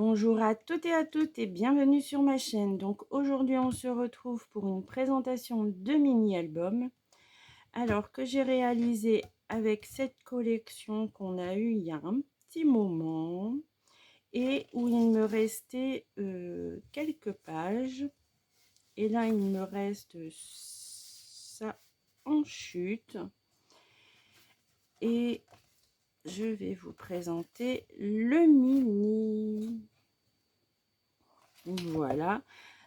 Bonjour à toutes et à toutes et bienvenue sur ma chaîne. Donc aujourd'hui on se retrouve pour une présentation de mini-album. Alors que j'ai réalisé avec cette collection qu'on a eue il y a un petit moment et où il me restait quelques pages. Et là il me reste ça en chute. Et je vais vous présenter le mini. Voilà.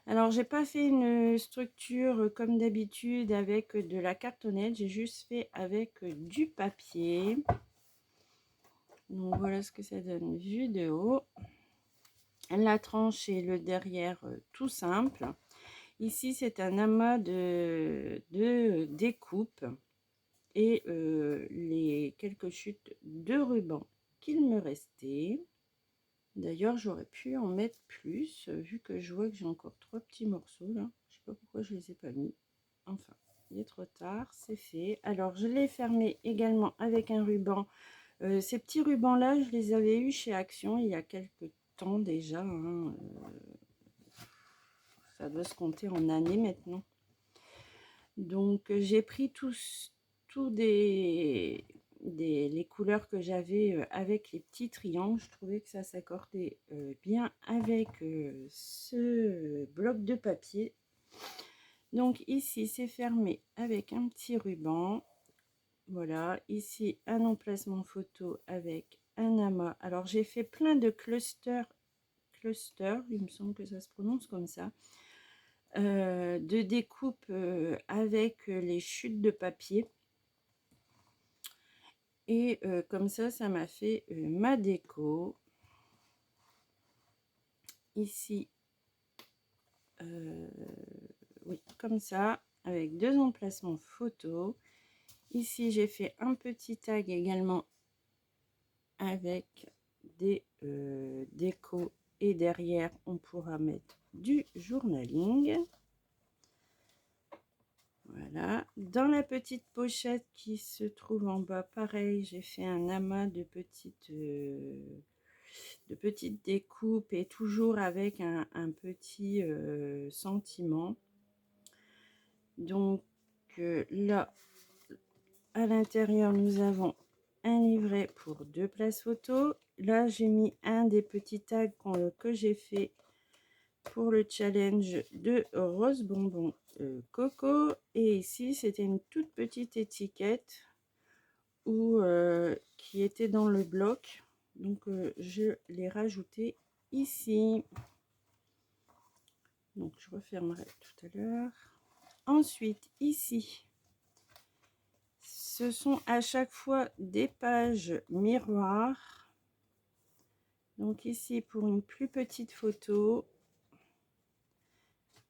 Alors, j'ai pas fait une structure comme d'habitude avec de la cartonnette. J'ai juste fait avec du papier. Donc, voilà ce que ça donne vue de haut. La tranche et le derrière tout simple. Ici, c'est un amas de découpe et les quelques chutes de ruban qu'il me restait. D'ailleurs, j'aurais pu en mettre plus, vu que je vois que j'ai encore 3 petits morceaux là. Je sais pas pourquoi je les ai pas mis. Enfin, il est trop tard, c'est fait. Alors, je l'ai fermé également avec un ruban. Ces petits rubans là, je les avais eus chez Action il y a quelques temps déjà, hein. Ça doit se compter en années maintenant. Donc, j'ai pris tous les couleurs que j'avais avec les petits triangles. Je trouvais que ça s'accordait bien avec ce bloc de papier. Donc ici c'est fermé avec un petit ruban. Voilà, ici un emplacement photo avec un amas. Alors j'ai fait plein de clusters, il me semble que ça se prononce comme ça, de découpe avec les chutes de papier. Et comme ça m'a fait ma déco. Ici, oui, comme ça, avec 2 emplacements photo. Ici, j'ai fait un petit tag également avec des décos. Et derrière, on pourra mettre du journaling. Voilà. Dans la petite pochette qui se trouve en bas, pareil, j'ai fait un amas de petites découpes et toujours avec un petit sentiment. Donc là, à l'intérieur, nous avons un livret pour 2 places photo. Là, j'ai mis un des petits tags que j'ai fait pour le challenge de Rose Bonbon Coco. Et ici, c'était une toute petite étiquette qui était dans le bloc. Donc, je l'ai rajouté ici. Donc, je refermerai tout à l'heure. Ensuite, ici, ce sont à chaque fois des pages miroirs. Donc, ici, pour une plus petite photo,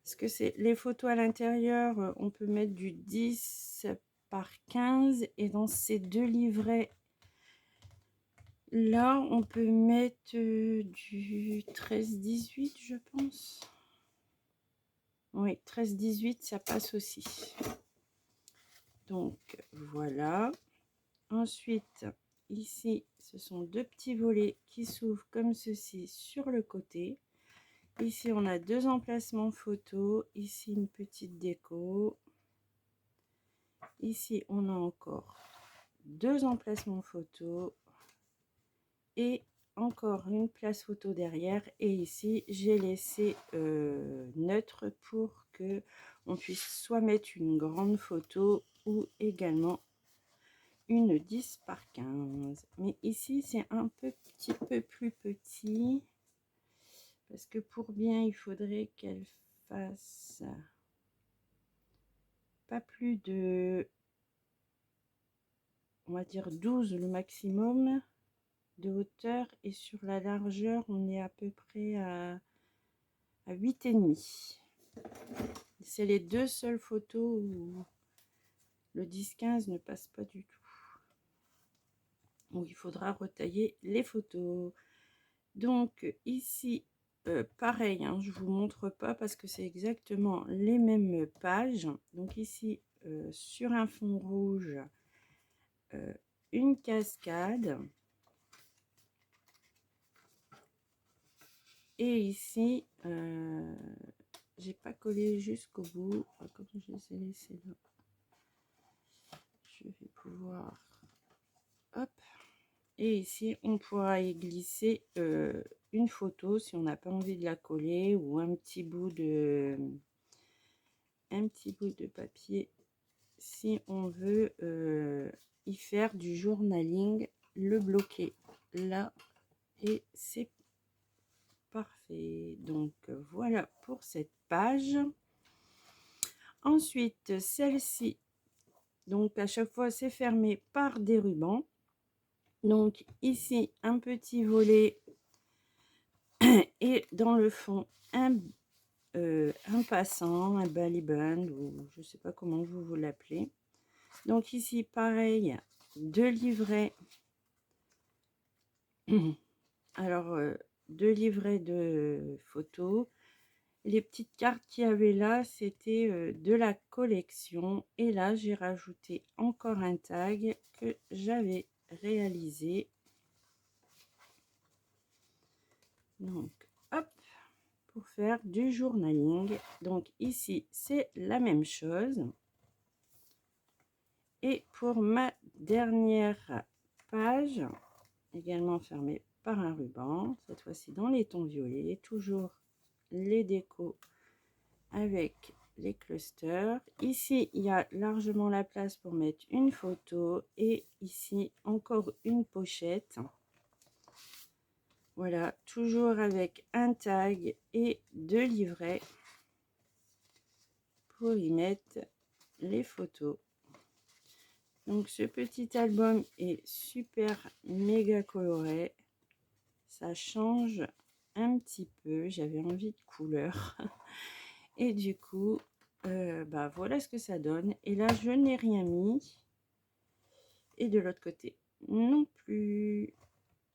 parce que c'est les photos à l'intérieur, on peut mettre du 10 par 15. Et dans ces 2 livrets, là, on peut mettre du 13-18, je pense. Oui, 13-18, ça passe aussi. Donc, voilà. Ensuite, ici, ce sont 2 petits volets qui s'ouvrent comme ceci sur le côté. Ici, on a 2 emplacements photo. Ici, une petite déco. Ici, on a encore 2 emplacements photo. Et encore une place photo derrière. Et ici, j'ai laissé neutre pour que on puisse soit mettre une grande photo ou également une 10 par 15. Mais ici, c'est un petit peu plus petit. Parce que pour bien, il faudrait qu'elle fasse pas plus de, on va dire 12 le maximum de hauteur. Et sur la largeur, on est à peu près à 8,5. C'est les 2 seules photos où le 10-15 ne passe pas du tout. Où il faudra retailler les photos. Donc ici, pareil, hein, je vous montre pas parce que c'est exactement les mêmes pages. Donc ici, sur un fond rouge, une cascade. Et ici, j'ai pas collé jusqu'au bout. Comme je les ai laissés là, je vais pouvoir, hop. Et ici, on pourra y glisser une photo si on n'a pas envie de la coller, ou un petit bout de papier si on veut y faire du journaling, le bloquer là, et c'est parfait. Donc voilà pour cette page. Ensuite, celle-ci, donc à chaque fois c'est fermé par des rubans. Donc ici un petit volet et dans le fond un passant, un ballyband, ou je sais pas comment vous l'appelez. Donc ici pareil, 2 livrets. Alors 2 livrets de photos. Les petites cartes qu'il y avait là, c'était de la collection, et là j'ai rajouté encore un tag que j'avais réalisé. Donc hop, pour faire du journaling. Donc ici c'est la même chose. Et pour ma dernière page, également fermée par un ruban, cette fois-ci dans les tons violets, toujours les décos avec les clusters. Ici il y a largement la place pour mettre une photo, et ici encore une pochette. Voilà, toujours avec un tag et 2 livrets pour y mettre les photos. Donc ce petit album est super méga coloré, ça change un petit peu, j'avais envie de couleur et du coup voilà ce que ça donne. Et là je n'ai rien mis, et de l'autre côté non plus.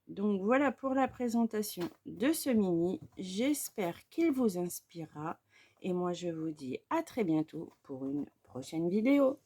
Donc voilà pour la présentation de ce mini, j'espère qu'il vous inspirera, et moi je vous dis à très bientôt pour une prochaine vidéo.